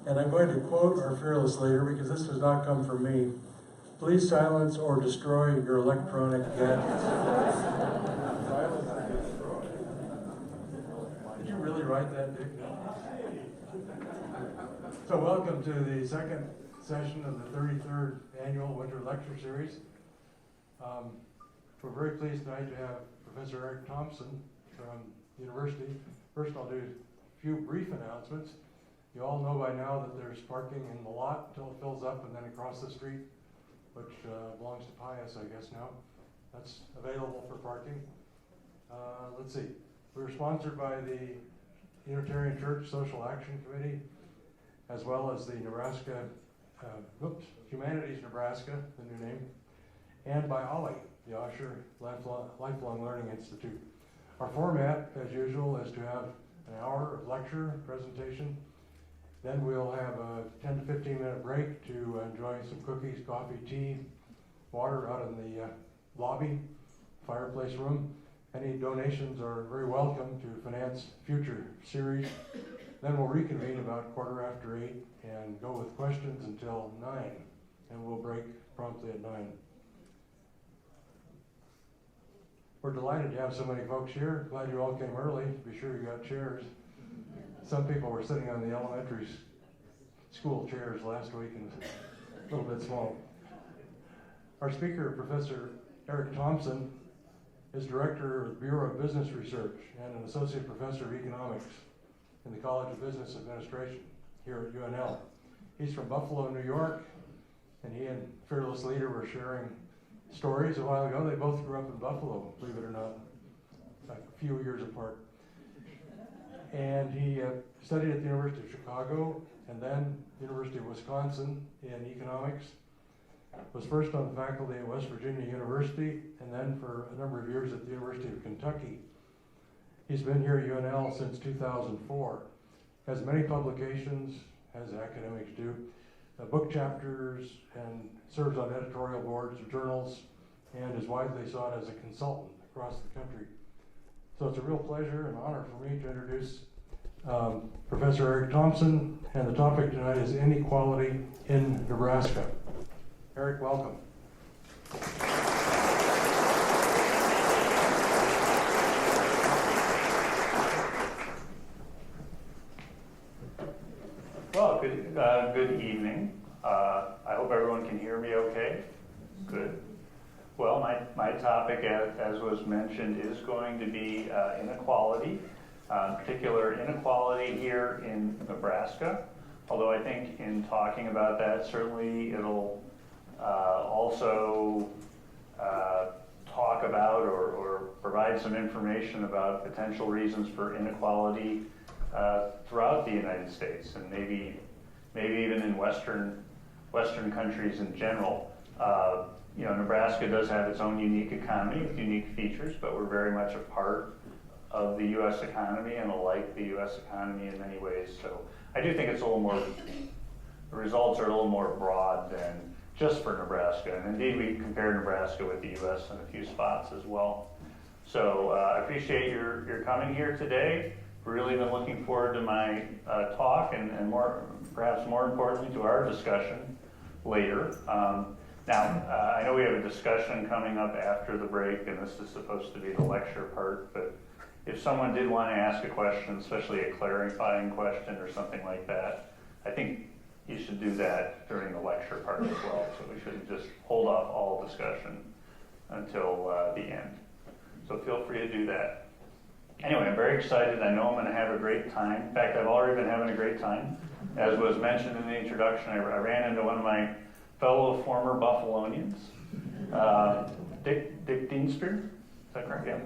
And I'm going to quote our fearless leader because this does not come from me. Please silence or destroy your electronic gadgets. Silence or destroy. Did you really write that, Dick? So welcome to the second session of the 33rd Annual Winter Lecture Series. We're very pleased tonight to have Professor Eric Thompson from the university. First, I'll do a few brief announcements. You all know by now that there's parking in the lot until it fills up, and then across the street, which belongs to Pius, I guess now. That's available for parking. Let's see. We're sponsored by the Unitarian Church Social Action Committee, as well as the Humanities Nebraska, the new name, and by OLLI, the Osher Lifelong Learning Institute. Our format, as usual, is to have an hour of lecture, presentation. Then we'll have a 10 to 15 minute break to enjoy some cookies, coffee, tea, water out in the lobby, fireplace room. Any donations are very welcome to finance future series. Then we'll reconvene about 8:15 and go with questions until 9, and we'll break promptly at 9. We're delighted to have so many folks here. Glad you all came early. Be sure you got chairs. Some people were sitting on the elementary school chairs last week and a little bit small. Our speaker, Professor Eric Thompson, is director of the Bureau of Business Research and an associate professor of economics in the College of Business Administration here at UNL. He's from Buffalo, New York, and he and Fearless Leader were sharing stories a while ago. They both grew up in Buffalo, believe it or not, like a few years apart. And he studied at the University of Chicago and then University of Wisconsin in economics. Was first on the faculty at West Virginia University and then for a number of years at the University of Kentucky. He's been here at UNL since 2004. Has many publications, as academics do, book chapters, and serves on editorial boards of journals, and is widely sought as a consultant across the country. So it's a real pleasure and honor for me to introduce Professor Eric Thompson, and the topic tonight is Inequality in Nebraska. Eric, welcome. Well, good evening. I hope everyone can hear me okay. Good. Well, my topic, as was mentioned, is going to be inequality, particular inequality here in Nebraska. Although I think in talking about that, certainly it'll also talk about or provide some information about potential reasons for inequality throughout the United States, and maybe even in Western countries in general. Nebraska does have its own unique economy with unique features, but we're very much a part of the U.S. economy and alike the U.S. economy in many ways. So I do think it's a little more, the results are a little more broad than just for Nebraska. And indeed, we compare Nebraska with the U.S. in a few spots as well. So I appreciate your coming here today. Really been looking forward to my talk and perhaps more importantly to our discussion later. Now, I know we have a discussion coming up after the break, and this is supposed to be the lecture part, but if someone did want to ask a question, especially a clarifying question or something like that, I think you should do that during the lecture part as well. So we shouldn't just hold off all discussion until the end. So feel free to do that. Anyway, I'm very excited. I know I'm going to have a great time. In fact, I've already been having a great time. As was mentioned in the introduction, I ran into one of my fellow former Buffalonians, Dick Deenspear. Is that correct? Yeah.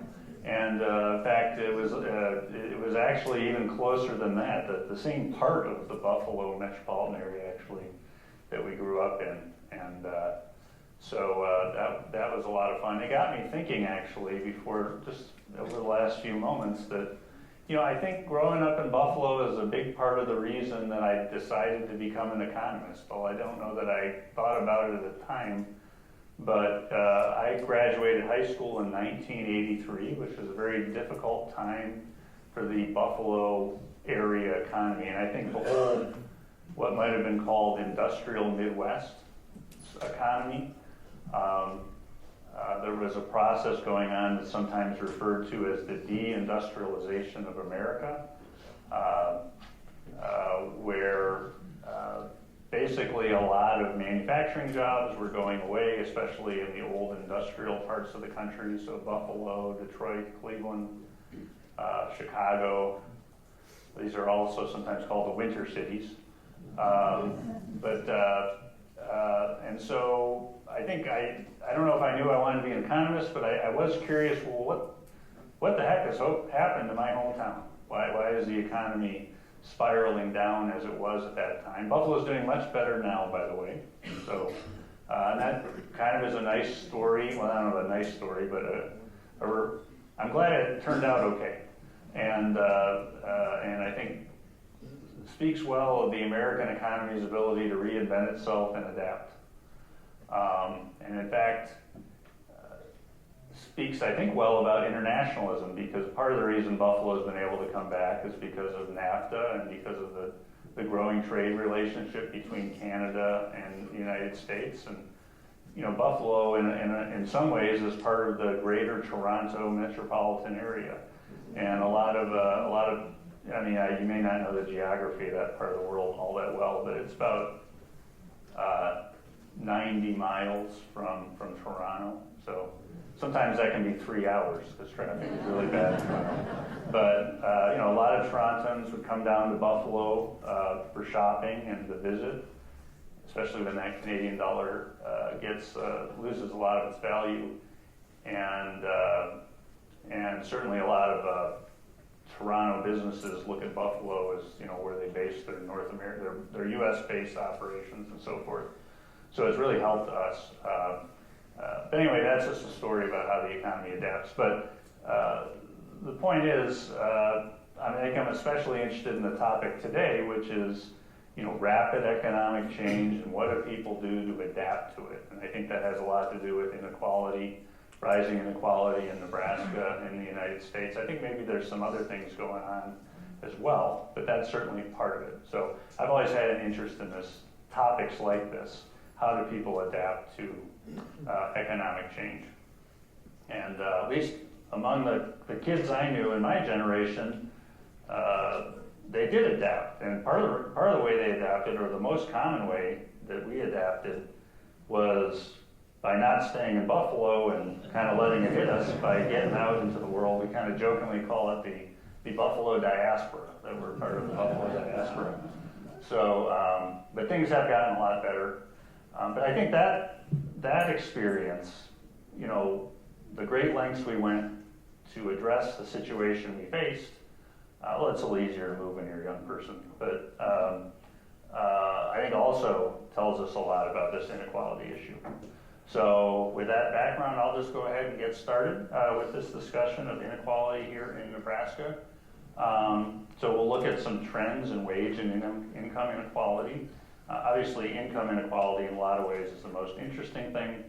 And in fact, it was actually even closer than that. The same part of the Buffalo metropolitan area actually that we grew up in, and so that was a lot of fun. It got me thinking actually before just over the last few moments that, I think growing up in Buffalo is a big part of the reason that I decided to become an economist. Well, I don't know that I thought about it at the time, but I graduated high school in 1983, which was a very difficult time for the Buffalo area economy. And I think the what might have been called industrial Midwest economy. There was a process going on that's sometimes referred to as the deindustrialization of America, where basically a lot of manufacturing jobs were going away, especially in the old industrial parts of the country, so Buffalo, Detroit, Cleveland, Chicago. These are also sometimes called the winter cities. And so I think I don't know if I knew I wanted to be an economist, but I was curious, well, what the heck has happened to my hometown? Why is the economy spiraling down as it was at that time? Buffalo's doing much better now, by the way. So and that kind of is a nice story. Well, I don't know, a nice story, but I'm glad it turned out okay. And I think speaks well of the American economy's ability to reinvent itself and adapt. And in fact, speaks, I think, well about internationalism, because part of the reason Buffalo's been able to come back is because of NAFTA and because of the growing trade relationship between Canada and the United States. And Buffalo, in some ways, is part of the greater Toronto metropolitan area. And a lot of you may not know the geography of that part of the world all that well, but it's about 90 miles from Toronto. So sometimes that can be 3 hours because traffic is really bad in Toronto. But a lot of Torontons would come down to Buffalo for shopping and to visit, especially when that Canadian dollar loses a lot of its value, and certainly a lot of Toronto businesses look at Buffalo as where they base their North America, their U.S. based operations and so forth. So it's really helped us. But anyway, that's just a story about how the economy adapts. But the point is, I think I'm especially interested in the topic today, which is rapid economic change and what do people do to adapt to it. And I think that has a lot to do with inequality, rising inequality in Nebraska and the United States. I think maybe there's some other things going on as well, but that's certainly part of it. So I've always had an interest in topics like this. How do people adapt to economic change? And at least among the kids I knew in my generation, they did adapt. And part of the way they adapted, or the most common way that we adapted, was by not staying in Buffalo and kind of letting it hit us by getting out into the world. We kind of jokingly call it the Buffalo diaspora, that we're part of the Buffalo diaspora. So, but things have gotten a lot better. But I think that experience, the great lengths we went to address the situation we faced, well, it's a little easier to move when you're a young person, but I think also tells us a lot about this inequality issue. So with that background, I'll just go ahead and get started with this discussion of inequality here in Nebraska. So we'll look at some trends in wage and income inequality. Obviously, income inequality in a lot of ways is the most interesting thing.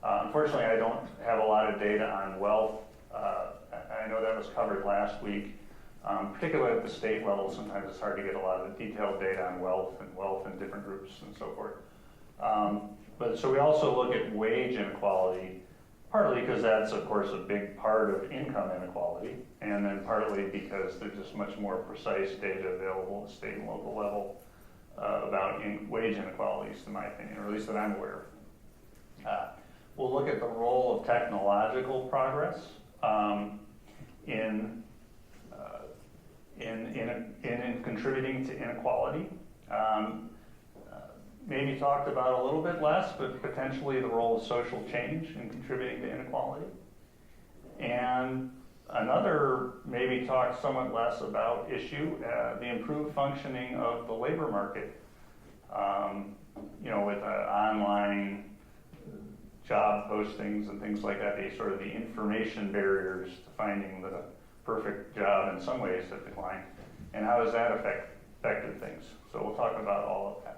Unfortunately, I don't have a lot of data on wealth. I know that was covered last week, particularly at the state level. Sometimes it's hard to get a lot of detailed data on wealth in different groups and so forth. But so we also look at wage inequality, partly because that's, of course, a big part of income inequality, and then partly because there's just much more precise data available at the state and local level about wage inequalities, in my opinion, or at least that I'm aware of. We'll look at the role of technological progress in contributing to inequality. Maybe talked about a little bit less, but potentially the role of social change in contributing to inequality. And another maybe talked somewhat less about issue, the improved functioning of the labor market. With online job postings and things like that, the information barriers to finding the perfect job in some ways have declined. And how has that affected things? So we'll talk about all of that.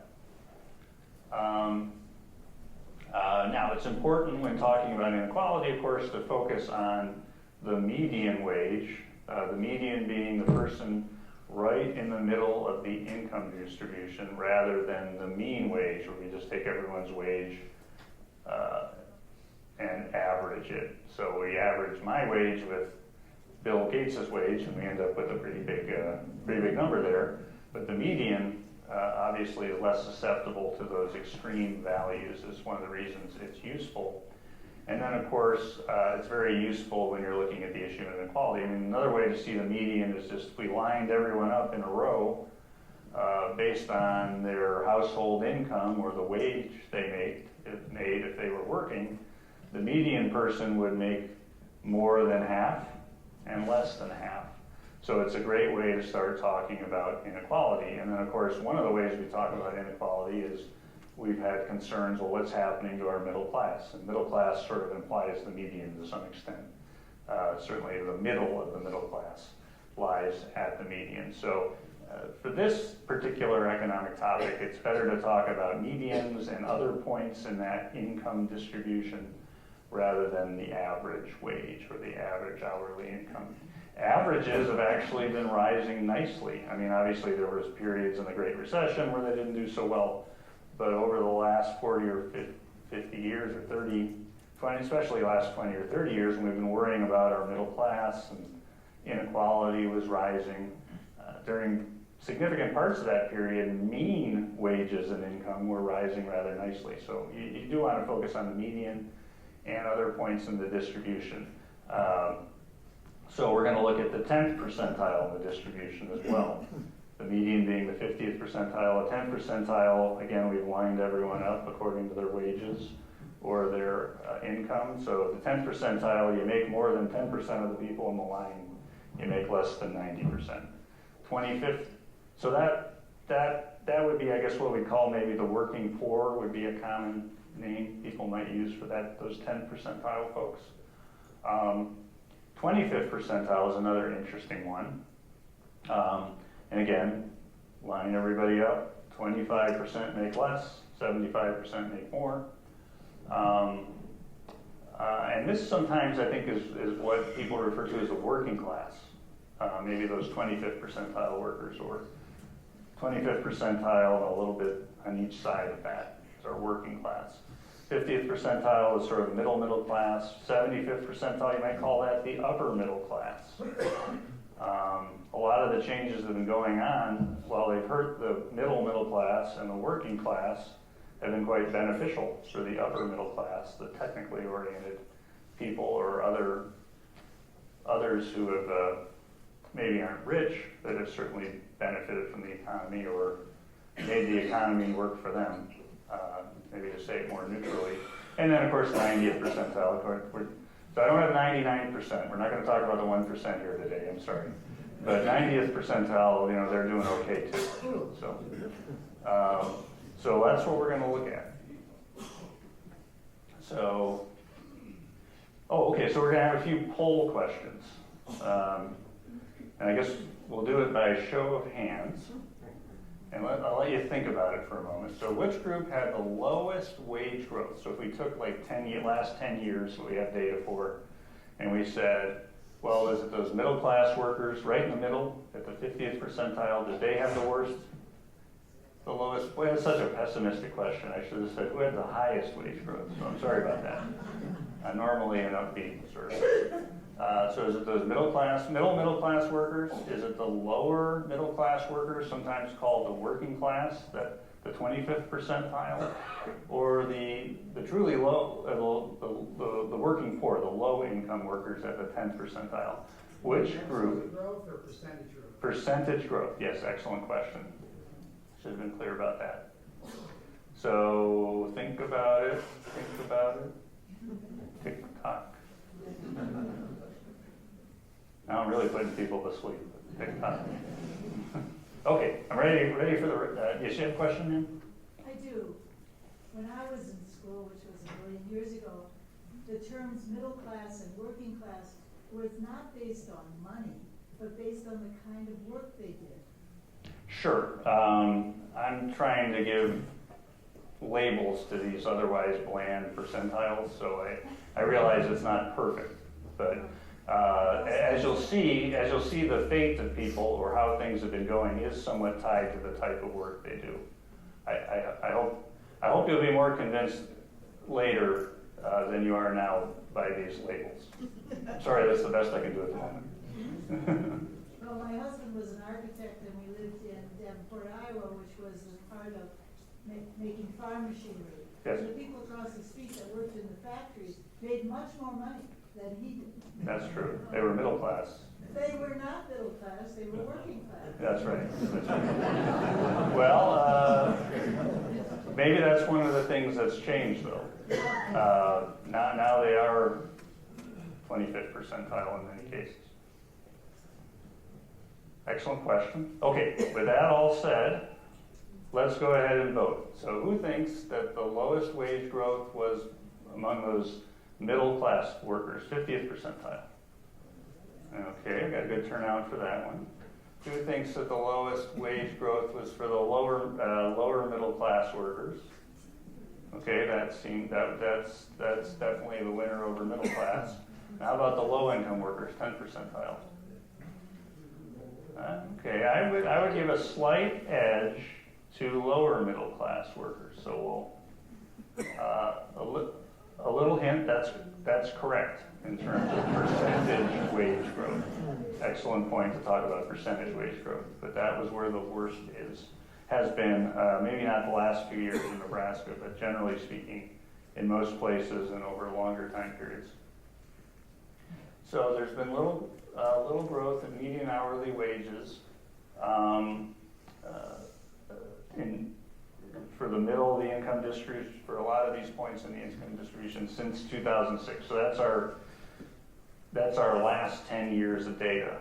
Now, it's important when talking about inequality, of course, to focus on the median wage, the median being the person right in the middle of the income distribution rather than the mean wage, where we just take everyone's wage and average it. So we average my wage with Bill Gates' wage, and we end up with a pretty big number there. But the median obviously is less susceptible to those extreme values. Is one of the reasons it's useful. And then, of course, it's very useful when you're looking at the issue of inequality. I mean, another way to see the median is just we lined everyone up in a row based on their household income or the wage they made if they were working. The median person would make more than half and less than half. So it's a great way to start talking about inequality. And then, of course, one of the ways we talk about inequality is we've had concerns, well, what's happening to our middle class? And middle class sort of implies the median to some extent. Certainly the middle of the middle class lies at the median. So for this particular economic topic, it's better to talk about medians and other points in that income distribution rather than the average wage or the average hourly income. Averages have actually been rising nicely. I mean, obviously there was periods in the Great Recession where they didn't do so well, but over the last 40 or 50 years or 30, 20, especially last 20 or 30 years, when we've been worrying about our middle class and inequality was rising, during significant parts of that period, mean wages and income were rising rather nicely. So you do want to focus on the median and other points in the distribution. So we're going to look at the 10th percentile in the distribution as well. The median being the 50th percentile. A 10th percentile, again, we've lined everyone up according to their wages or their income. So the 10th percentile, you make more than 10% of the people in the line. You make less than 90%. 25th, so that would be, I guess, what we call maybe the working poor would be a common name people might use for those 10th percentile folks. 25th percentile is another interesting one. And again, line everybody up. 25% make less, 75% make more. And this sometimes I think is what people refer to as the working class. Maybe those 25th percentile workers, or 25th percentile and a little bit on each side of that is our working class. 50th percentile is sort of the middle class. 75th percentile, you might call that the upper middle class. A lot of the changes that have been going on, while they've hurt the middle class and the working class, have been quite beneficial for the upper middle class, the technically oriented people or others who have maybe aren't rich, but have certainly benefited from the economy or made the economy work for them, maybe to say it more neutrally. And then, of course, 90th percentile. So I don't have 99%. We're not going to talk about the 1% here today, I'm sorry. But 90th percentile, they're doing okay too. So that's what we're going to look at. So, okay, so we're going to have a few poll questions. And I guess we'll do it by a show of hands. And I'll let you think about it for a moment. So which group had the lowest wage growth? So if we took like last 10 years, what we have data for, and we said, well, is it those middle class workers right in the middle at the 50th percentile? Did they have the lowest? Boy, that's such a pessimistic question. I should have said, who had the highest wage growth? So I'm sorry about that. Normally an upbeat sort of. So is it those middle class workers? Is it the lower middle class workers, sometimes called the working class, the 25th percentile? Or the truly low, the working poor, the low income workers at the 10th percentile? Which group? Growth or percentage growth? Percentage growth, yes, excellent question. Should have been clear about that. So think about it. Tick-tock. Now I'm really putting people to sleep. Tick-tock. Okay, I'm ready for the, you have a question, ma'am? I do. When I was in school, which was a million years ago, the terms middle class and working class was not based on money, but based on the kind of work they did. Sure. I'm trying to give labels to these otherwise bland percentiles, so I realize it's not perfect, but As you'll see, the fate of people or how things have been going is somewhat tied to the type of work they do. I hope you'll be more convinced later than you are now by these labels. Sorry, that's the best I can do at the moment. Well, my husband was an architect, and we lived in Davenport, Iowa, which was a part of making farm machinery. Yes. And the people across the street that worked in the factories made much more money than he did. That's true. They were middle class. They were not middle class, they were working class. That's right. That's right. Well, maybe that's one of the things that's changed, though. Now they are 25th percentile in many cases. Excellent question. Okay, with that all said, let's go ahead and vote. So who thinks that the lowest wage growth was among those middle class workers, 50th percentile? Okay, I got a good turnout for that one. Who thinks that the lowest wage growth was for the lower middle class workers? Okay, that's definitely the winner over middle class. How about the low income workers, 10th percentile? Okay, I would give a slight edge to lower middle class workers. So we'll a little hint. That's correct in terms of percentage wage growth. Excellent point to talk about percentage wage growth, but that was where the worst has been. Maybe not the last few years in Nebraska, but generally speaking, in most places and over longer time periods. So there's been little growth in median hourly wages for the middle of the income distribution, for a lot of these points in the income distribution since 2006. So that's our last 10 years of data.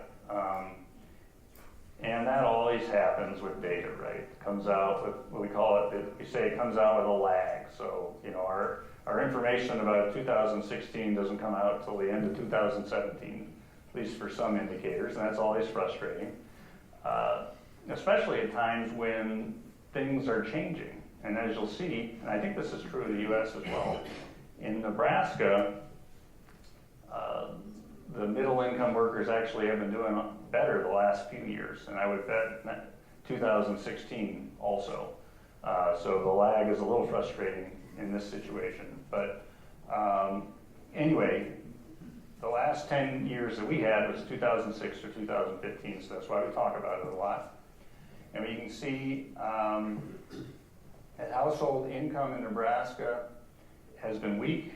And that always happens with data, right? It comes out with what we say it comes out with a lag. So, our information about 2016 doesn't come out until the end of 2017, at least for some indicators, and that's always frustrating, especially at times when things are changing. And as you'll see, and I think this is true of the U.S. as well, in Nebraska, the middle income workers actually have been doing better the last few years, and I would bet 2016 also. So the lag is a little frustrating in this situation. But anyway, the last 10 years that we had was 2006 to 2015, so that's why we talk about it a lot. And we can see that household income in Nebraska has been weak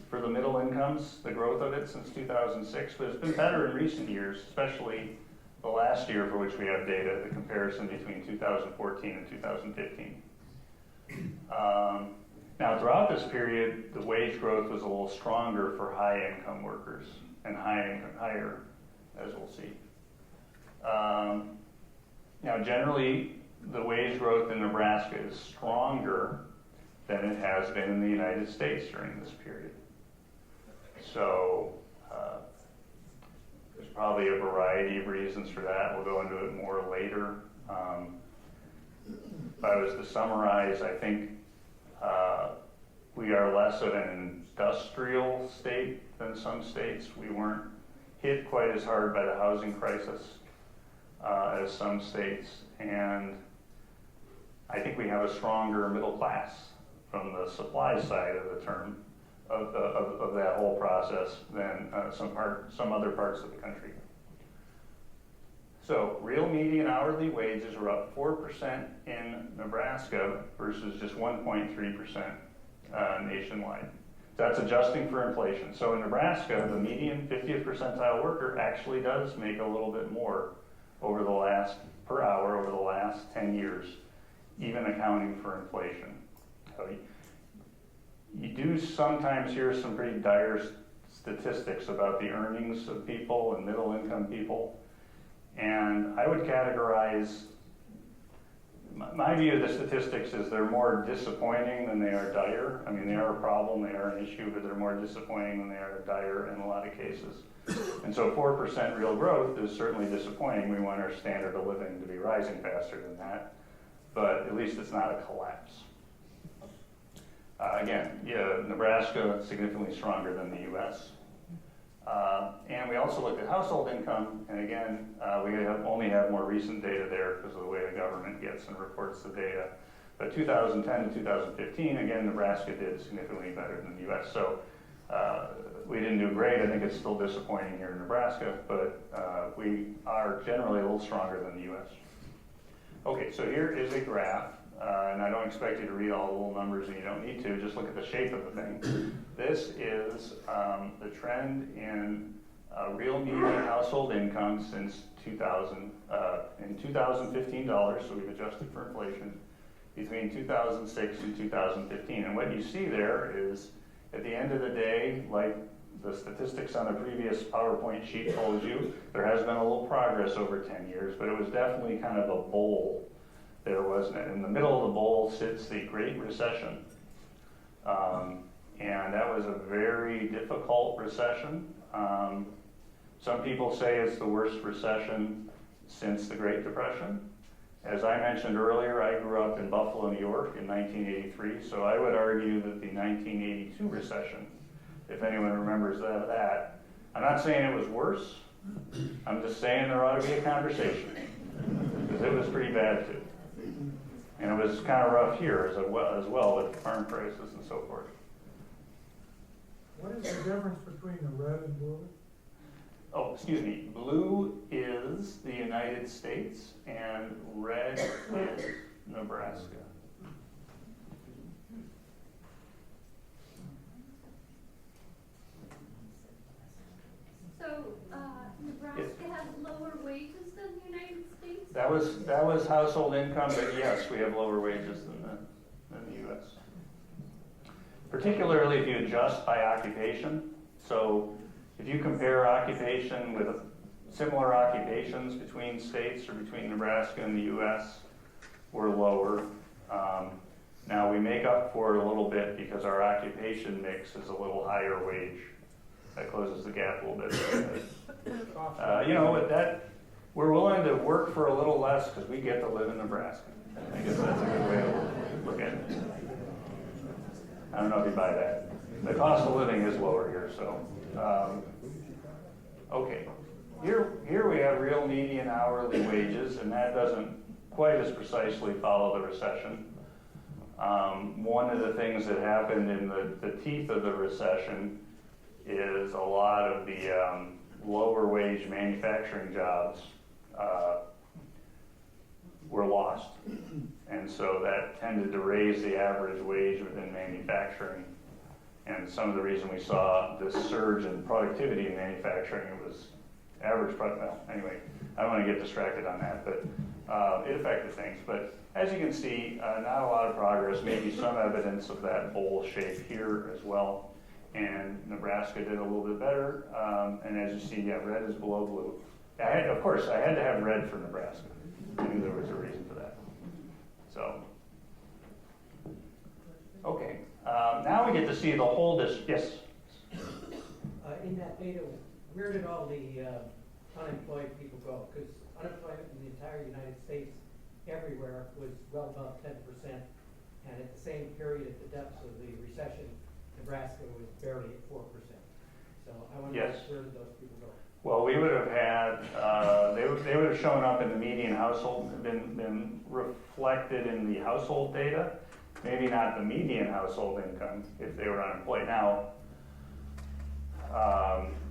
for the middle incomes, the growth of it since 2006, but it's been better in recent years, especially the last year for which we have data, the comparison between 2014 and 2015. Now, throughout this period, the wage growth was a little stronger for high-income workers and higher, as we'll see. Now, generally, the wage growth in Nebraska is stronger than it has been in the United States during this period. So there's probably a variety of reasons for that. We'll go into it more later. If I was to summarize, I think we are less of an industrial state than some states. We weren't hit quite as hard by the housing crisis as some states, and I think we have a stronger middle class from the supply side of the term of that whole process than some other parts of the country. So real median hourly wages were up 4% in Nebraska versus just 1.3% nationwide. That's adjusting for inflation. So in Nebraska, the median 50th percentile worker actually does make a little bit more per hour over the last 10 years, even accounting for inflation. So you do sometimes hear some pretty dire statistics about the earnings of people and middle income people. And I would categorize, my view of the statistics is they're more disappointing than they are dire. I mean, they are a problem, they are an issue, but they're more disappointing than they are dire in a lot of cases. And so 4% real growth is certainly disappointing. We want our standard of living to be rising faster than that, but at least it's not a collapse. Again, Nebraska significantly stronger than the U.S. And we also looked at household income, and again, only have more recent data there because of the way the government gets and reports the data. But 2010 to 2015, again, Nebraska did significantly better than the US. So we didn't do great. I think it's still disappointing here in Nebraska, but we are generally a little stronger than the US. Okay, so here is a graph, and I don't expect you to read all the little numbers, and you don't need to. Just look at the shape of the thing. This is the trend in real median household income since 2000, in 2015 dollars, so we've adjusted for inflation, between 2006 and 2015. And what you see there is, at the end of the day, like the statistics on the previous PowerPoint sheet told you, there has been a little progress over 10 years, but it was definitely kind of a bowl there, wasn't it? In the middle of the bowl sits the Great Recession. And that was a very difficult recession. Some people say it's the worst recession since the Great Depression. As I mentioned earlier, I grew up in Buffalo, New York in 1983, so I would argue that the 1982 recession, if anyone remembers that, I'm not saying it was worse, I'm just saying there ought to be a conversation, because it was pretty bad too. And it was kind of rough here as well with farm prices and so forth. What is the difference between the red and blue? Oh, excuse me. Blue is the United States, and red is Nebraska. So, Nebraska has lower wages than the United States? That was household income, but yes, we have lower wages than the U.S. Particularly if you adjust by occupation. So if you compare occupation with similar occupations between states or between Nebraska and the U.S., we're lower. Now we make up for it a little bit because our occupation mix is a little higher wage. That closes the gap a little bit. You know, with that, we're willing to work for a little less because we get to live in Nebraska. I guess that's a good way to look at it. I don't know if you buy that. The cost of living is lower here, so. Okay, here we have real median hourly wages, and that doesn't quite as precisely follow the recession. One of the things that happened in the teeth of the recession is a lot of the lower wage manufacturing jobs were lost. And so that tended to raise the average wage within manufacturing. And some of the reason we saw this surge in productivity in manufacturing, it was average product. Well, anyway, I don't want to get distracted on that, but it affected things. But as you can see, not a lot of progress, maybe some evidence of that bowl shape here as well. And Nebraska did a little bit better. And as you see, yeah, red is below blue. Of course, I had to have red for Nebraska. I knew there was a reason for that. So, okay. Now we get to see the whole yes? In that data, where did all the unemployed people go? Because unemployment in the entire United States, everywhere, was well above 10%. And at the same period, at the depths of the recession, Nebraska was barely at 4%. So I wonder where did those people go? Well, we would have had, they would have shown up in the median household, been reflected in the household data, maybe not the median household income if they were unemployed now,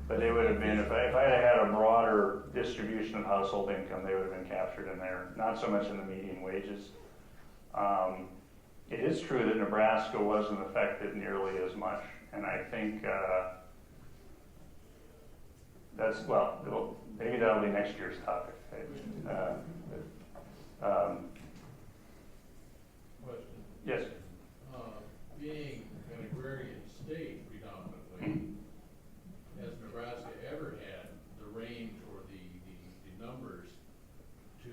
but they would have been, if I had had a broader distribution of household income, they would have been captured in there, not so much in the median wages. It is true that Nebraska wasn't affected nearly as much, and I think that's, well, maybe that'll be next year's topic. Question. Yes? Being an agrarian state predominantly, has Nebraska ever had the range or the numbers to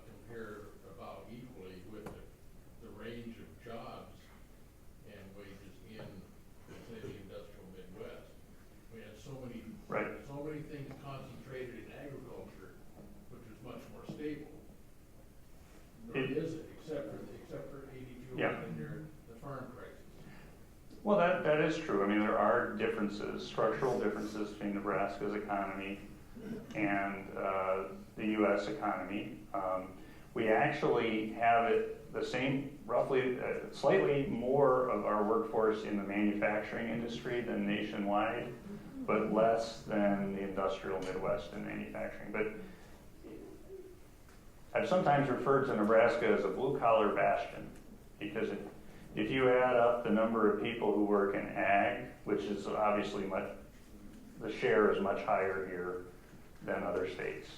compare about equally with the range of jobs and wages in, say, the industrial Midwest? We had so many things concentrated in agriculture, which was much more stable. is true. I mean, there are differences, structural differences between Nebraska's economy and the U.S. economy. We actually have it the same, roughly, slightly more of our workforce in the manufacturing industry than nationwide, but less than the industrial Midwest in manufacturing. But I've sometimes referred to Nebraska as a blue-collar bastion, because if you add up the number of people who work in ag, which is obviously the share is much higher here than other states,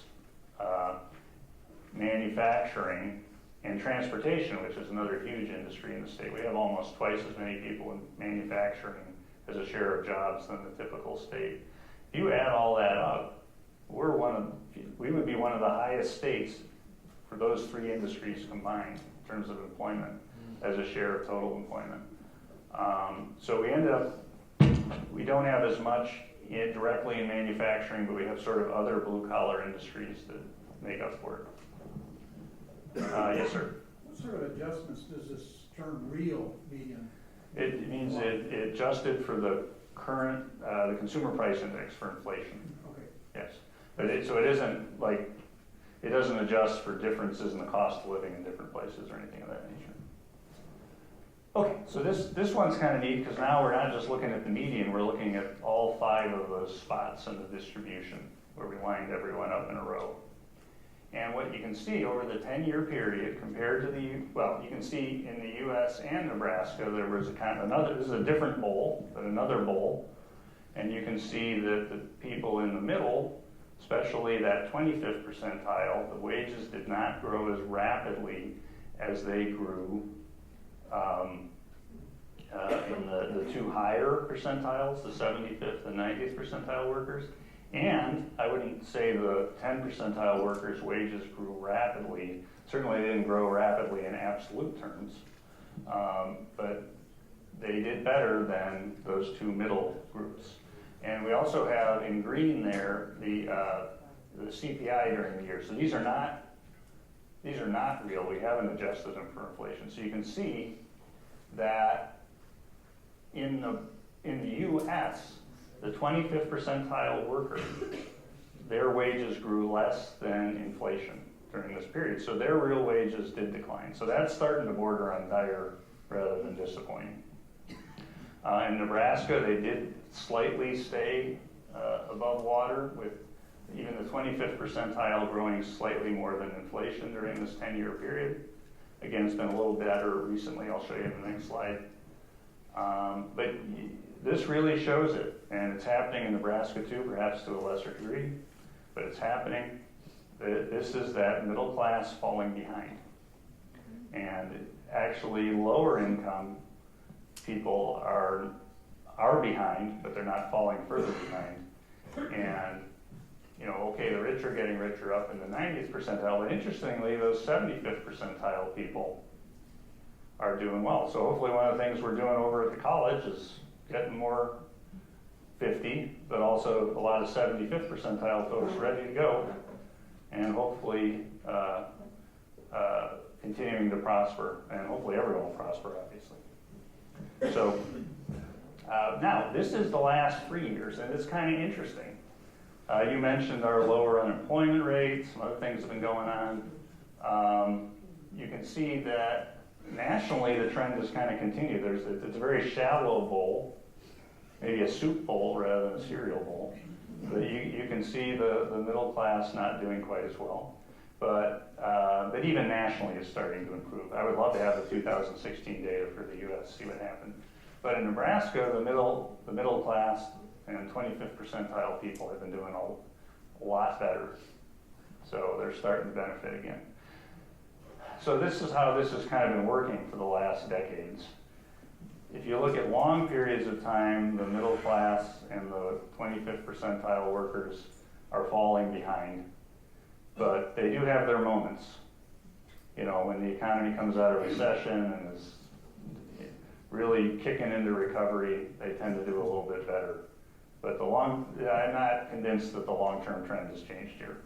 manufacturing and transportation, which is another huge industry in the state. We have almost twice as many people in manufacturing as a share of jobs than the typical state. If you add all that up, we would be one of the highest states for those three industries combined in terms of employment as a share of total employment. So we don't have as much directly in manufacturing, but we have sort of other blue-collar industries that make up for it. Yes, sir. What sort of adjustments does this term real mean? It means it adjusted for the current, the consumer price index for inflation. Okay. Yes. But so it isn't like, it doesn't adjust for differences in the cost of living in different places or anything of that nature. Okay, so this one's kind of neat because now we're not just looking at the median, we're looking at all 5 of those spots in the distribution where we lined everyone up in a row. And what you can see over the 10-year period compared to you can see in the U.S. and Nebraska, there was a kind of another, this is a different bowl, but another bowl. And you can see that the people in the middle, especially that 25th percentile, the wages did not grow as rapidly as they grew in the 2 higher percentiles, the 75th and 90th percentile workers. And I wouldn't say the 10 percentile workers' wages grew rapidly. Certainly they didn't grow rapidly in absolute terms, but they did better than those 2 middle groups. And we also have in green there the CPI during the year. So these are not real. We haven't adjusted them for inflation. So you can see that in the U.S., the 25th percentile workers, their wages grew less than inflation during this period. So their real wages did decline. So that's starting to border on dire rather than disappointing. In Nebraska, they did slightly stay above water, with even the 25th percentile growing slightly more than inflation during this 10-year period. Again, it's been a little better recently. I'll show you in the next slide. But this really shows it, and it's happening in Nebraska too, perhaps to a lesser degree, but it's happening. This is that middle class falling behind. And actually lower income people are behind, but they're not falling further behind. And, okay, the rich are getting richer up in the 90th percentile, but interestingly, those 75th percentile people are doing well. So hopefully one of the things we're doing over at the college is getting more 50, but also a lot of 75th percentile folks ready to go, and hopefully continuing to prosper, and hopefully everyone will prosper, obviously. So now, this is the last 3 years, and it's kind of interesting. You mentioned our lower unemployment rate, some other things have been going on. You can see that nationally the trend has kind of continued. It's a very shallow bowl, maybe a soup bowl rather than a cereal bowl. But you can see the middle class not doing quite as well. But even nationally it's starting to improve. I would love to have the 2016 data for the U.S., see what happened. But in Nebraska, the middle class and 25th percentile people have been doing a lot better. So they're starting to benefit again. So this is how this has kind of been working for the last decades. If you look at long periods of time, the middle class and the 25th percentile workers are falling behind. But they do have their moments. When the economy comes out of recession and is really kicking into recovery, they tend to do a little bit better. But I'm not convinced that the long-term trend has changed here.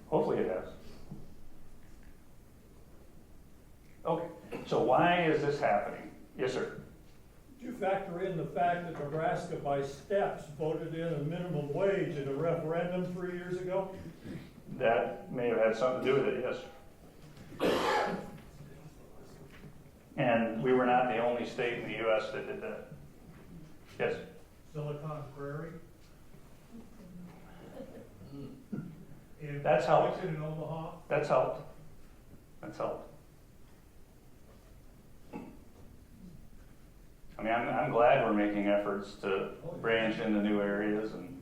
Hopefully it has. Okay, so why is this happening? Yes, sir. Did you factor in the fact that Nebraska by steps voted in a minimum wage at a referendum 3 years ago? That may have had something to do with it, yes. And we were not the only state in the U.S. that did that. Yes? Silicon Prairie? In That's helped. in Omaha? That's helped. That's helped. I mean, I'm glad we're making efforts to branch into new areas, and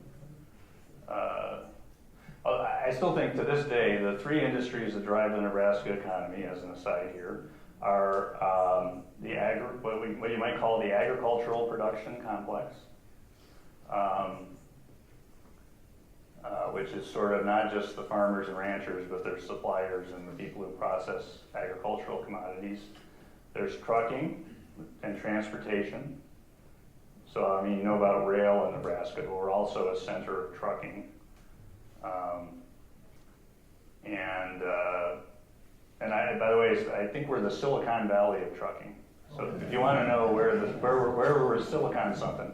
I still think to this day the three industries that drive the Nebraska economy, as an aside here, are what you might call the agricultural production complex, which is sort of not just the farmers and ranchers, but their suppliers and the people who process agricultural commodities. There's trucking and transportation. So, I mean, you know about rail in Nebraska, but we're also a center of trucking. And by the way, I think we're the Silicon Valley of trucking. So if you want to know where we're Silicon something,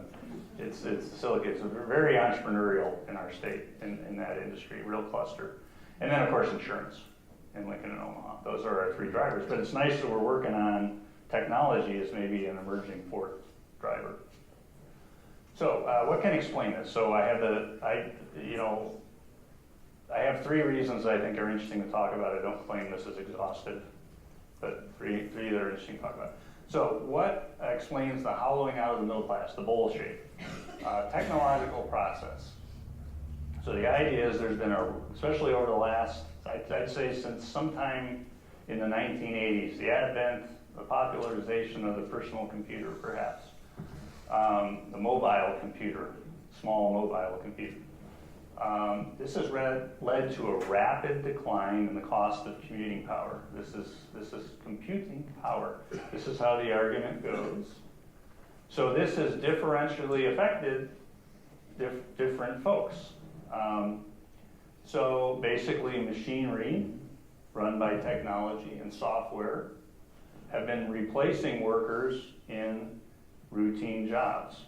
it's Silicon. It's very entrepreneurial in our state, in that industry, real cluster. And then, of course, insurance in Lincoln and Omaha. Those are our three drivers. But it's nice that we're working on technology as maybe an emerging fourth driver. So what can explain this? So I have three reasons I think are interesting to talk about. I don't claim this is exhaustive, but three that are interesting to talk about. So what explains the hollowing out of the middle class, the bowl shape? Technological process. So the idea is there's been especially over the last, I'd say since sometime in the 1980s, the advent, the popularization of the personal computer, perhaps, the mobile computer, small mobile computer. This has led to a rapid decline in the cost of computing power. This is computing power. This is how the argument goes. So this has differentially affected different folks. So basically machinery run by technology and software have been replacing workers in routine jobs.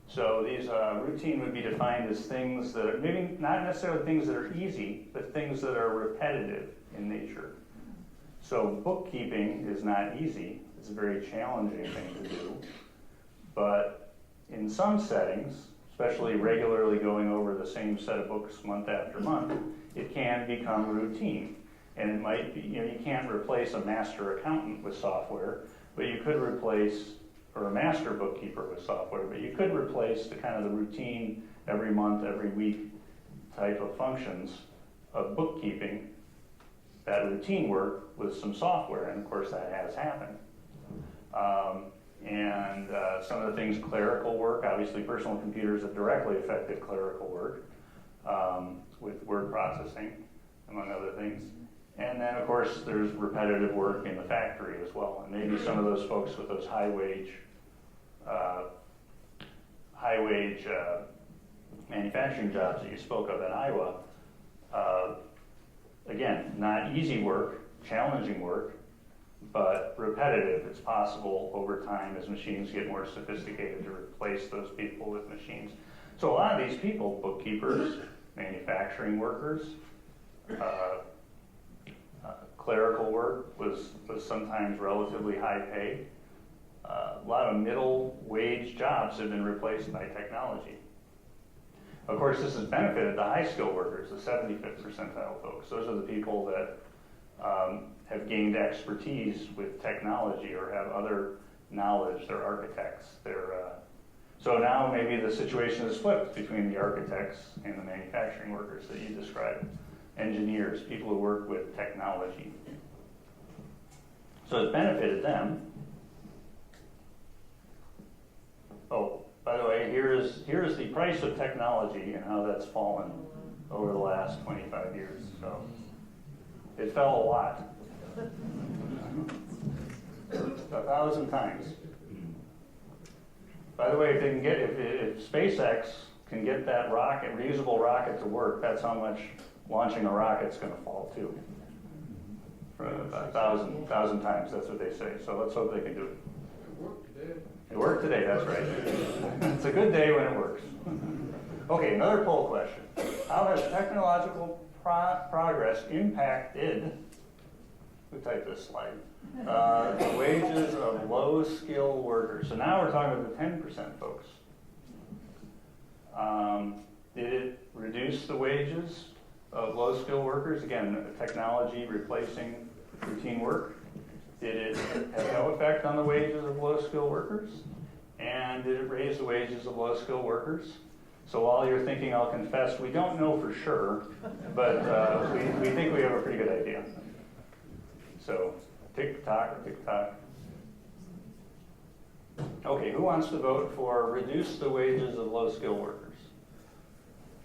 So these routine would be defined as things that are maybe not necessarily things that are easy, but things that are repetitive in nature. So bookkeeping is not easy. It's a very challenging thing to do. But in some settings, especially regularly going over the same set of books month after month, it can become routine. And it might be, you can't replace a master accountant with software, but you could replace, or a master bookkeeper with software, but you could replace the kind of the routine every month, every week type of functions of bookkeeping, that routine work with some software, and of course that has happened. Some of the things, clerical work, obviously personal computers have directly affected clerical work with word processing, among other things. And then, of course, there's repetitive work in the factory as well. And maybe some of those folks with those high wage manufacturing jobs that you spoke of in Iowa, again, not easy work, challenging work, but repetitive. It's possible over time as machines get more sophisticated to replace those people with machines. So a lot of these people, bookkeepers, manufacturing workers, clerical work was sometimes relatively high pay. A lot of middle wage jobs have been replaced by technology. Of course, this has benefited the high skill workers, the 75th percentile folks. Those are the people that have gained expertise with technology or have other knowledge. They're architects. So now maybe the situation is flipped between the architects and the manufacturing workers that you described. Engineers, people who work with technology. So it's benefited them. Oh, by the way, here's the price of technology and how that's fallen over the last 25 years. So it fell a lot. 1,000 times. By the way, if SpaceX can get that reusable rocket to work, that's how much launching a rocket's going to fall too. For 1,000 times, that's what they say. So let's hope they can do it. It worked today, that's right. It's a good day when it works. Okay, another poll question. How has technological progress impacted, who typed this slide, the wages of low-skilled workers? So now we're talking about the 10% folks. Did it reduce the wages of low-skilled workers? Again, technology replacing routine work. Did it have no effect on the wages of low-skilled workers? And did it raise the wages of low-skilled workers? So while you're thinking, I'll confess, we don't know for sure, but we think we have a pretty good idea. So tick-tock, tick-tock. Okay, who wants to vote for reduce the wages of low-skilled workers?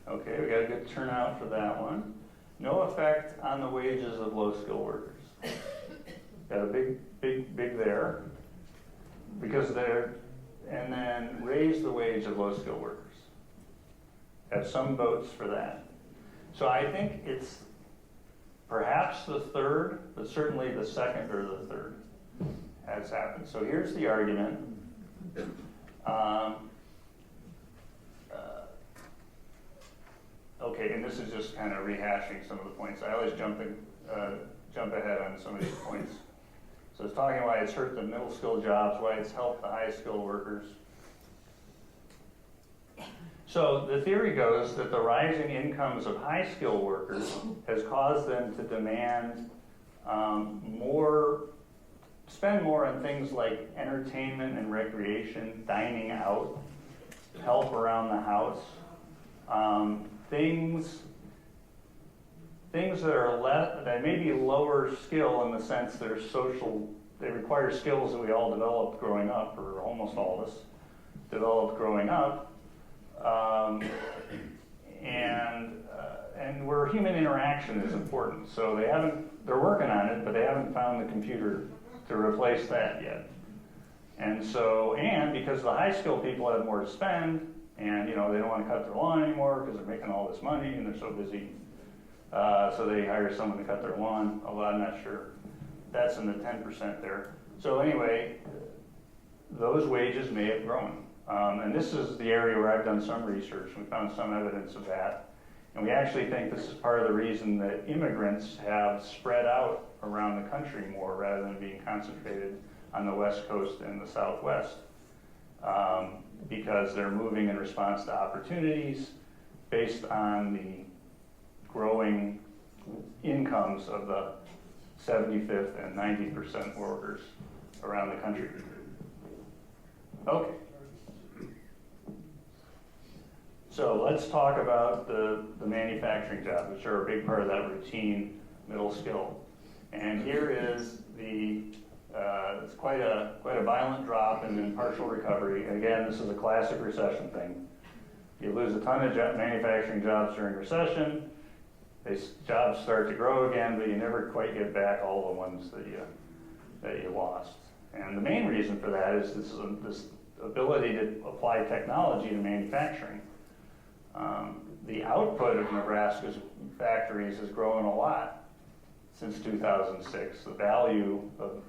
Okay, we got a good turnout for that one. No effect on the wages of low-skilled workers. Got a big there. Because they're, and then raise the wage of low-skilled workers. Have some votes for that. So I think it's perhaps the third, but certainly the second or the third has happened. So here's the argument. Okay, and this is just kind of rehashing some of the points. I always jump ahead on some of these points. So it's talking why it's hurt the middle skilled jobs, why it's helped the high skilled workers. So the theory goes that the rising incomes of high skilled workers has caused them to demand spend more on things like entertainment and recreation, dining out, help around the house, things that may be lower skill in the sense they're social, they require skills that we all developed growing up, or almost all of us developed growing up, and where human interaction is important. So they're working on it, but they haven't found the computer to replace that yet. And so, and because the high skilled people have more to spend, and they don't want to cut their lawn anymore because they're making all this money and they're so busy. So they hire someone to cut their lawn, although I'm not sure. That's in the 10% there. So anyway, those wages may have grown. And this is the area where I've done some research. We found some evidence of that. And we actually think this is part of the reason that immigrants have spread out around the country more rather than being concentrated on the West Coast and the Southwest. Because they're moving in response to opportunities based on the growing incomes of the 75th and 90% workers around the country. Okay. So let's talk about the manufacturing jobs, which are a big part of that routine middle skill. And here is it's quite a violent drop and then partial recovery. Again, this is a classic recession thing. You lose a ton of manufacturing jobs during recession. These jobs start to grow again, but you never quite get back all the ones that you lost. And the main reason for that is this ability to apply technology to manufacturing. The output of Nebraska's factories has grown a lot since 2006. The value of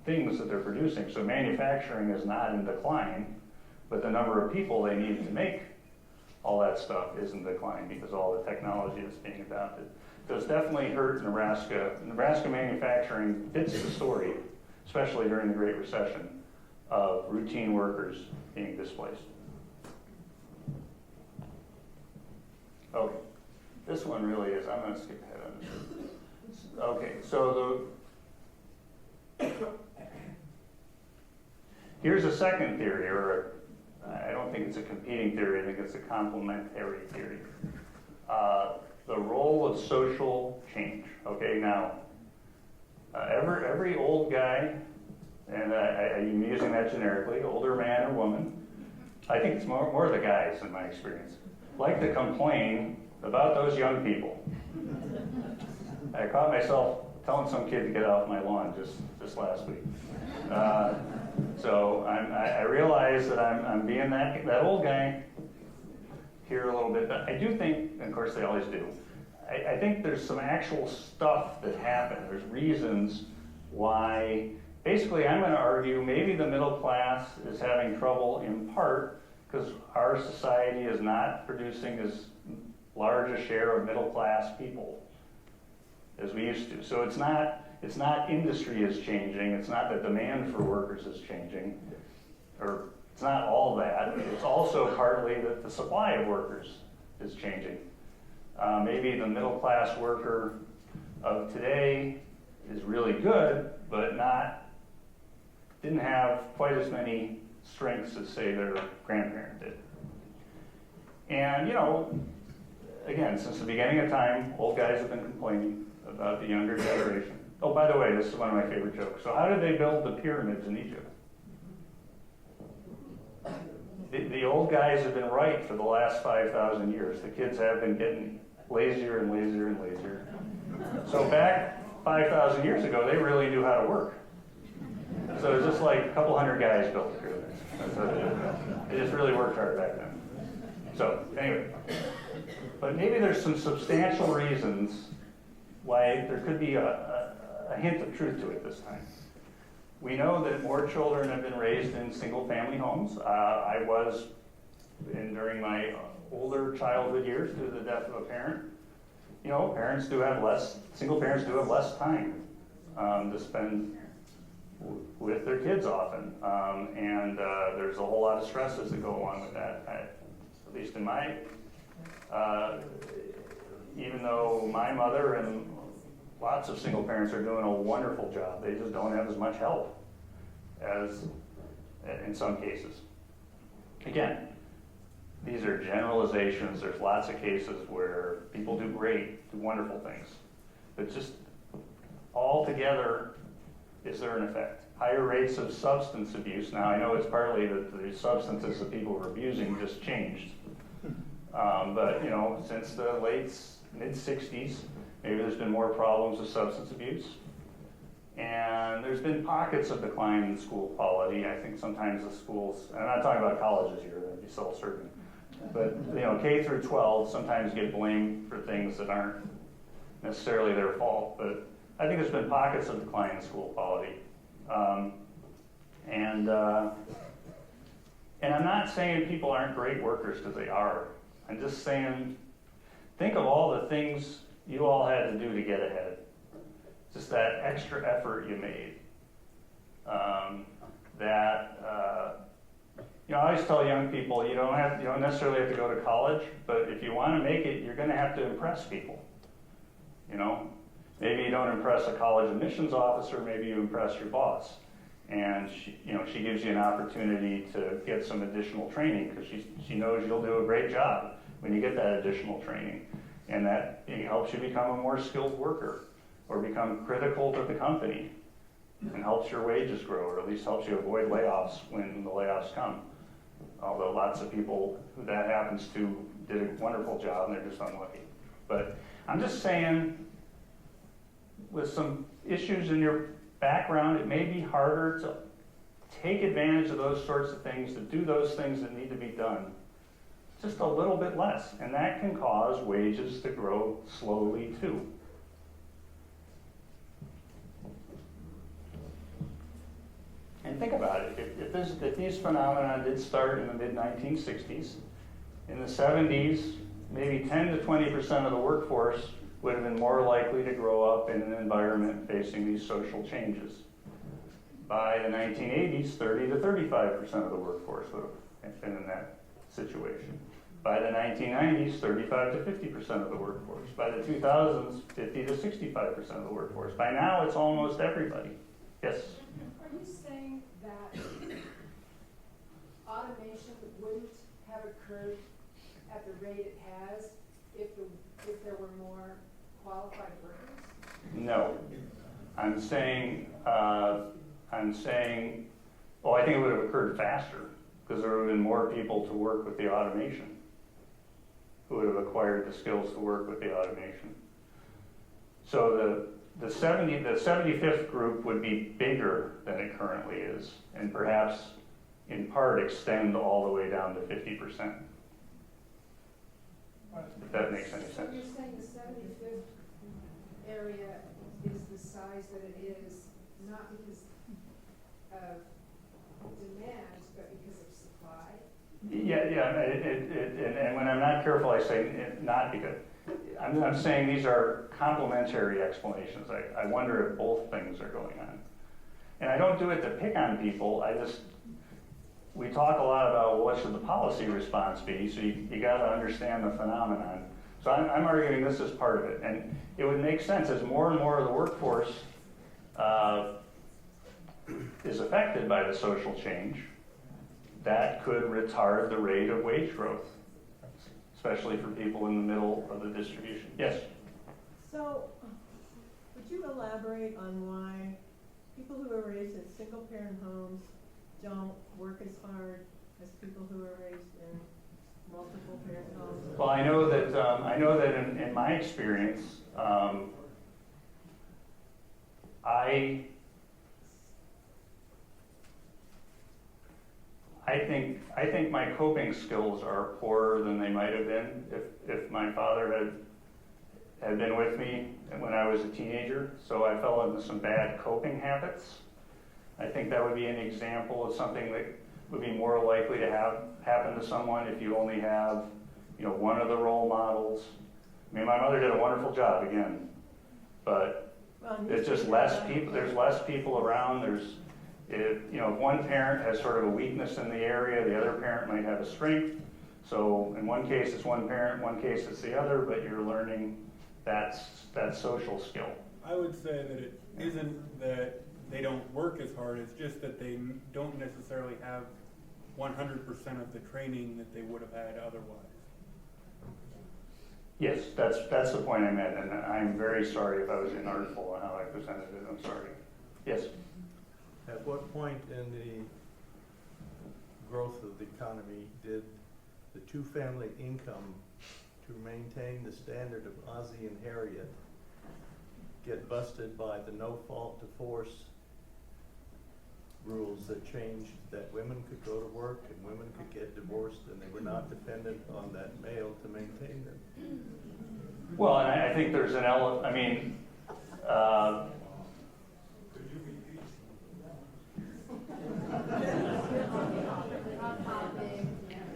things that they're producing. So manufacturing is not in decline, but the number of people they need to make all that stuff is in decline because of all the technology that's being adopted. So it's definitely hurt Nebraska. Nebraska manufacturing fits the story, especially during the Great Recession, of routine workers being displaced. Okay, this one really is, I'm going to skip ahead on this. Okay, so here's a second theory, or I don't think it's a competing theory, I think it's a complementary theory. The role of social change. Okay, now, every old guy, and I'm using that generically, older man or woman, I think it's more the guys in my experience, like to complain about those young people. I caught myself telling some kid to get off my lawn just last week. So I realize that I'm being that old guy here a little bit, but I do think, and of course they always do, I think there's some actual stuff that happened. There's reasons why basically I'm going to argue maybe the middle class is having trouble in part because our society is not producing as large a share of middle class people as we used to. So it's not industry is changing, it's not that demand for workers is changing, or it's not all that. It's also partly that the supply of workers is changing. Maybe the middle class worker of today is really good, but didn't have quite as many strengths as, say, their grandparent did. And, again, since the beginning of time, old guys have been complaining about the younger generation. Oh, by the way, this is one of my favorite jokes. So how did they build the pyramids in Egypt? The old guys have been right for the last 5,000 years. The kids have been getting lazier and lazier and lazier. So back 5,000 years ago, they really knew how to work. So it was just like a couple hundred guys built the pyramids. That's what it is. They just really worked hard back then. So anyway, but maybe there's some substantial reasons why there could be a hint of truth to it this time. We know that more children have been raised in single-family homes. I was, during my older childhood years, due to the death of a parent. Parents do have single parents do have less time to spend with their kids often. And there's a whole lot of stresses that go along with that. At least in my, even though my mother and lots of single parents are doing a wonderful job, they just don't have as much help as in some cases. Again, these are generalizations. There's lots of cases where people do great, do wonderful things. But just altogether, is there an effect? Higher rates of substance abuse. Now, I know it's partly that the substances that people are abusing just changed. But, since the mid-60s, maybe there's been more problems with substance abuse. And there's been pockets of decline in school quality. I think sometimes the schools, and I'm not talking about colleges here, that'd be self-serving. But, K through 12 sometimes get blamed for things that aren't necessarily their fault. But I think there's been pockets of decline in school quality. And I'm not saying people aren't great workers, because they are. I'm just saying, think of all the things you all had to do to get ahead. Just that extra effort you made. I always tell young people, you don't necessarily have to go to college, but if you want to make it, you're going to have to impress people. Maybe you don't impress a college admissions officer, maybe you impress your boss. And she gives you an opportunity to get some additional training because she knows you'll do a great job when you get that additional training. And that helps you become a more skilled worker or become critical to the company and helps your wages grow, or at least helps you avoid layoffs when the layoffs come. Although lots of people who that happens to did a wonderful job and they're just unlucky. But I'm just saying, with some issues in your background, it may be harder to take advantage of those sorts of things, to do those things that need to be done just a little bit less. And that can cause wages to grow slowly too. And think about it, if these phenomena did start in the mid-1960s, in the 70s, maybe 10 to 20% of the workforce would have been more likely to grow up in an environment facing these social changes. By the 1980s, 30 to 35% of the workforce would have been in that situation. By the 1990s, 35 to 50% of the workforce. By the 2000s, 50 to 65% of the workforce. By now, it's almost everybody. Yes? Are you saying that automation wouldn't have occurred at the rate it has if there were more qualified workers? No. I'm saying, well, I think it would have occurred faster because there would have been more people to work with the automation who would have acquired the skills to work with the automation. So the 75th group would be bigger than it currently is, and perhaps in part extend all the way down to 50%. If that makes any sense. So you're saying the 75th area is the size that it is, not because of demand, but because of supply? And when I'm not careful, I say not because, I'm saying these are complementary explanations. I wonder if both things are going on. And I don't do it to pick on people, we talk a lot about what should the policy response be, so you gotta understand the phenomenon. So I'm arguing this is part of it, and it would make sense as more and more of the workforce is affected by the social change, that could retard the rate of wage growth, especially for people in the middle of the distribution. Yes? So, would you elaborate on why people who are raised in single-parent homes don't work as hard as people who are raised in multiple-parent homes? Well, I know that in my experience, I think my coping skills are poorer than they might have been if my father had been with me when I was a teenager. So I fell into some bad coping habits. I think that would be an example of something that would be more likely to happen to someone if you only have, one of the role models. I mean, my mother did a wonderful job again, but there's just less people. There's less people around. If one parent has sort of a weakness in the area, the other parent might have a strength. So in one case it's one parent, one case it's the other, but you're learning that social skill. I would say that it isn't that they don't work as hard, it's just that they don't necessarily have 100% of the training that they would have had otherwise. Yes, that's the point I meant, and I'm very sorry if I was inartful in how I presented it. I'm sorry. Yes? At what point in the growth of the economy did the two-family income to maintain the standard of Ozzie and Harriet get busted by the no-fault divorce rules that changed that women could go to work and women could get divorced and they were not dependent on that male to maintain them? Well, and I think there's an element,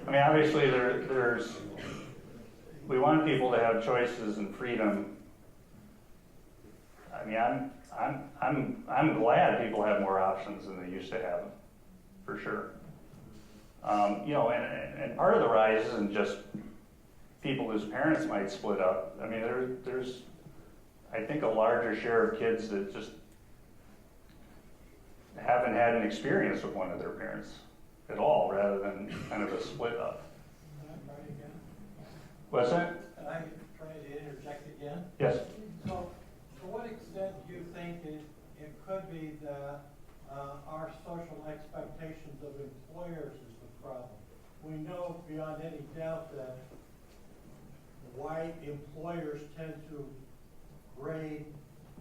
obviously we want people to have choices and freedom. I'm glad people have more options than they used to have, for sure. And part of the rise isn't just people whose parents might split up. There's I think a larger share of kids that just haven't had an experience with one of their parents at all, rather than kind of a split up. What's that? Can I try to interject again? Yes. So, to what extent do you think it could be that our social expectations of employers is the problem? We know beyond any doubt that white employers tend to grade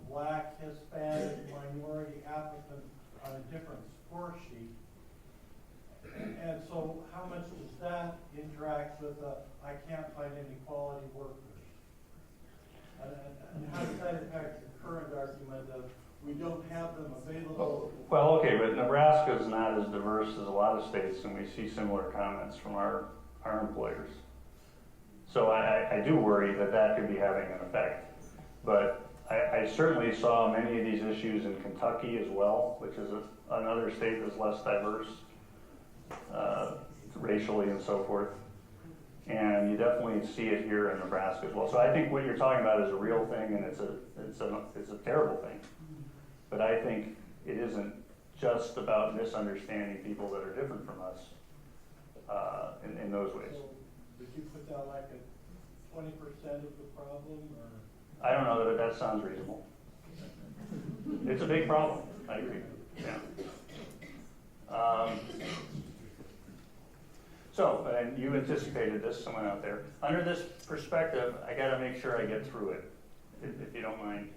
black, Hispanic, minority applicants on a different score sheet. And so how much does that interact with I can't find any quality workers? And how does that impact the current argument of we don't have them available? Well, okay, but Nebraska is not as diverse as a lot of states, and we see similar comments from our employers. So I do worry that could be having an effect. But I certainly saw many of these issues in Kentucky as well, which is another state that's less diverse racially and so forth. And you definitely see it here in Nebraska as well. So I think what you're talking about is a real thing, and it's a terrible thing. But I think it isn't just about misunderstanding people that are different from us in those ways. So would you put that like a 20% of the problem, or? I don't know that sounds reasonable. It's a big problem. I agree. Yeah. So, and you anticipated this, someone out there. Under this perspective, I got to make sure I get through it, if you don't mind.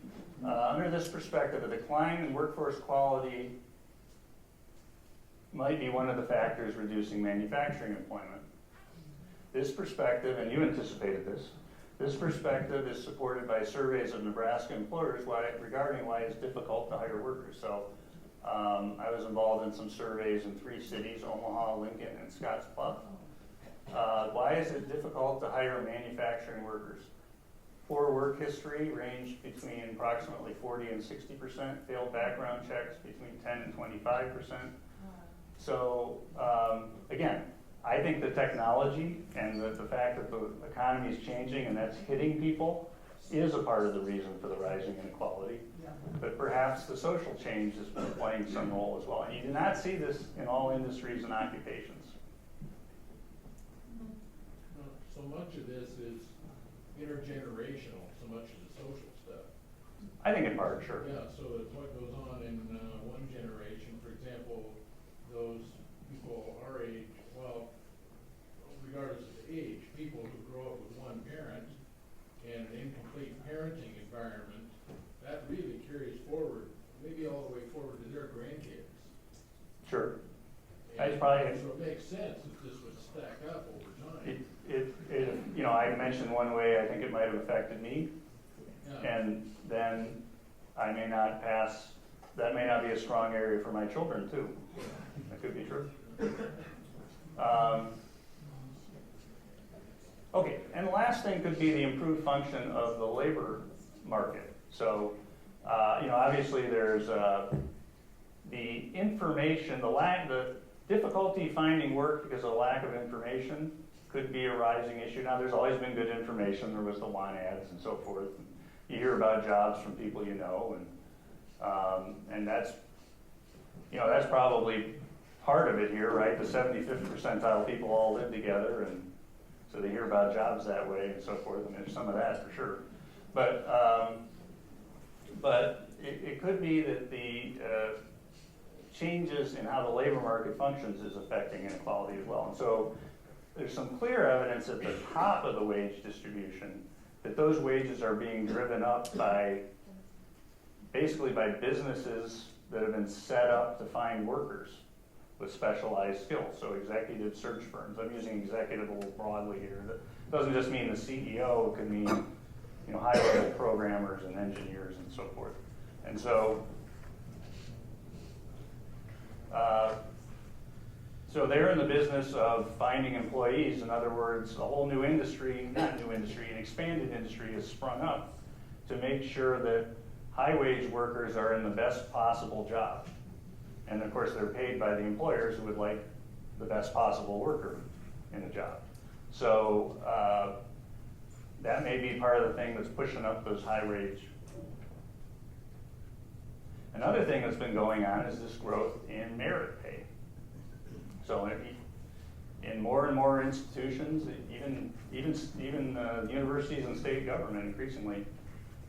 Under this perspective, a decline in workforce quality might be one of the factors reducing manufacturing employment. This perspective, and you anticipated this perspective is supported by surveys of Nebraska employers regarding why it's difficult to hire workers. So I was involved in some surveys in 3 cities, Omaha, Lincoln, and Scottsbluff. Why is it difficult to hire manufacturing workers? Poor work history ranged between approximately 40 and 60%, failed background checks between 10 and 25%. So again, I think the technology and the fact that the economy is changing and that's hitting people is a part of the reason for the rising inequality. But perhaps the social change is playing some role as well. And you do not see this in all industries and occupations. So much of this is intergenerational, so much of the social stuff. I think in part, sure. Yeah, so it's what goes on in one generation. For example, those people our age, well, regardless of age, people who grow up with one parent and an incomplete parenting environment, that really carries forward, maybe all the way forward to their grandkids. Sure. And That's probably so it makes sense that this would stack up over time. You know, I mentioned one way I think it might have affected me, Yeah. and then I may not pass, that may not be a strong area for my children too. That could be true. Okay, and the last thing could be the improved function of the labor market. So, you know, obviously there's the information, the difficulty finding work because of lack of information could be a rising issue. Now, there's always been good information. There was the want ads and so forth. You hear about jobs from people you know, and that's, you know, that's probably part of it here, right? The 75th percentile people all live together, and so they hear about jobs that way and so forth, and there's some of that for sure. But it could be that the changes in how the labor market functions is affecting inequality as well. And so there's some clear evidence at the top of the wage distribution that those wages are being driven up by, basically by businesses that have been set up to find workers with specialized skills. So executive search firms. I'm using executive a little broadly here. That doesn't just mean the CEO. It could mean, you know, high-level programmers and engineers and so forth. And so, so they're in the business of finding employees. In other words, a whole new industry, not new industry, an expanded industry has sprung up to make sure that high-wage workers are in the best possible job. And of course, they're paid by the employers who would like the best possible worker in the job. So that may be part of the thing that's pushing up those high wage. Another thing that's been going on is this growth in merit pay. So in more and more institutions, even the universities and state government increasingly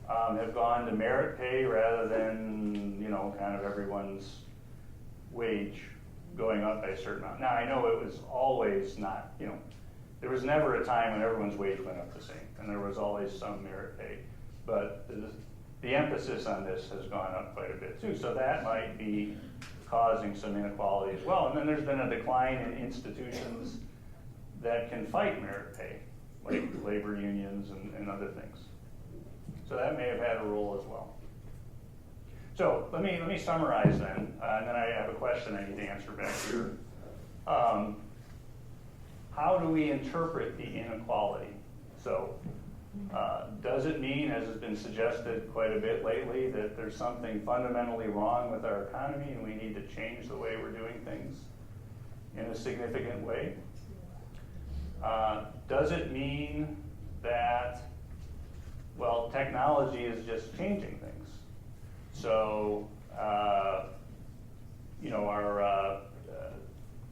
have gone to merit pay rather than, you know, kind of everyone's wage going up by a certain amount. Now, I know it was always not, you know, there was never a time when everyone's wage went up the same, and there was always some merit pay. But the emphasis on this has gone up quite a bit too, so that might be causing some inequality as well. And then there's been a decline in institutions that can fight merit pay, like labor unions and other things. So that may have had a role as well. So let me summarize then, and then I have a question I need to answer back here. How do we interpret the inequality? So does it mean, as has been suggested quite a bit lately, that there's something fundamentally wrong with our economy and we need to change the way we're doing things in a significant way? Does it mean that, well, technology is just changing things? So, you know, our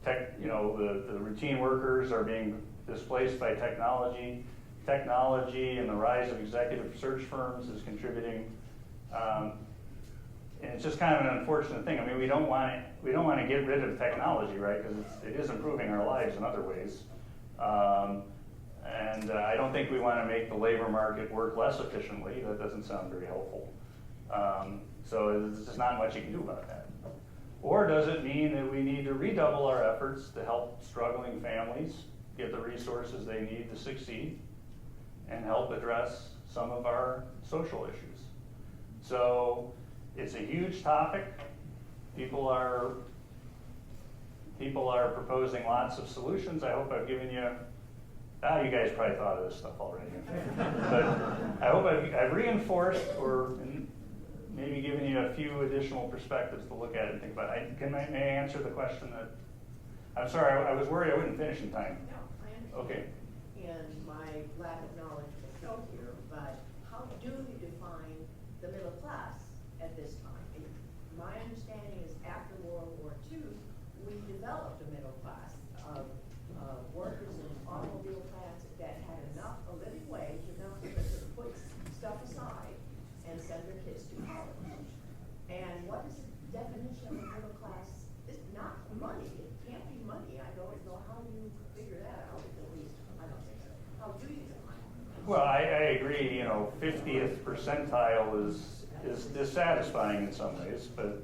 the routine workers are being displaced by technology. Technology and the rise of executive search firms is contributing, and it's just kind of an unfortunate thing. I mean, we don't want to get rid of technology, right? Because it is improving our lives in other ways, and I don't think we want to make the labor market work less efficiently. That doesn't sound very helpful. So there's just not much you can do about that. Or does it mean that we need to redouble our efforts to help struggling families get the resources they need to succeed and help address some of our social issues? So it's a huge topic. people are proposing lots of solutions. I hope I've given you, you guys probably thought of this stuff already. But I hope I've reinforced or maybe given you a few additional perspectives to look at and think about. May I answer the question that, I'm sorry, I was worried I wouldn't finish in time. No, I understand. Okay. And my lack of knowledge will show here, but how do you define the middle class at this time? And my understanding is after World War II, we developed a middle class of workers in automobile plants that had enough, a living wage, enough to put stuff aside and send their kids to college. And what is the definition of a middle class? It's not money. It can't be money. I don't know how you figure that out, at least I don't think so. How do you define it? Well, I agree, 50th percentile is dissatisfying in some ways, but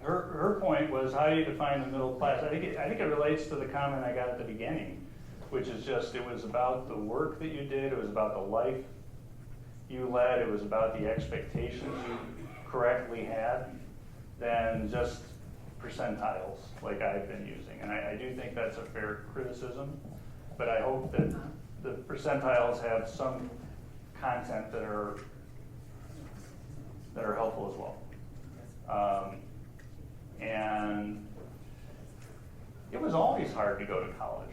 her point was, how do you define the middle class? I think it relates to the comment I got at the beginning, which is just, it was about the work that you did, it was about the life you led, it was about the expectations you correctly had, than just percentiles like I've been using. And I do think that's a fair criticism, but I hope that the percentiles have some content that are helpful as well. And it was always hard to go to college.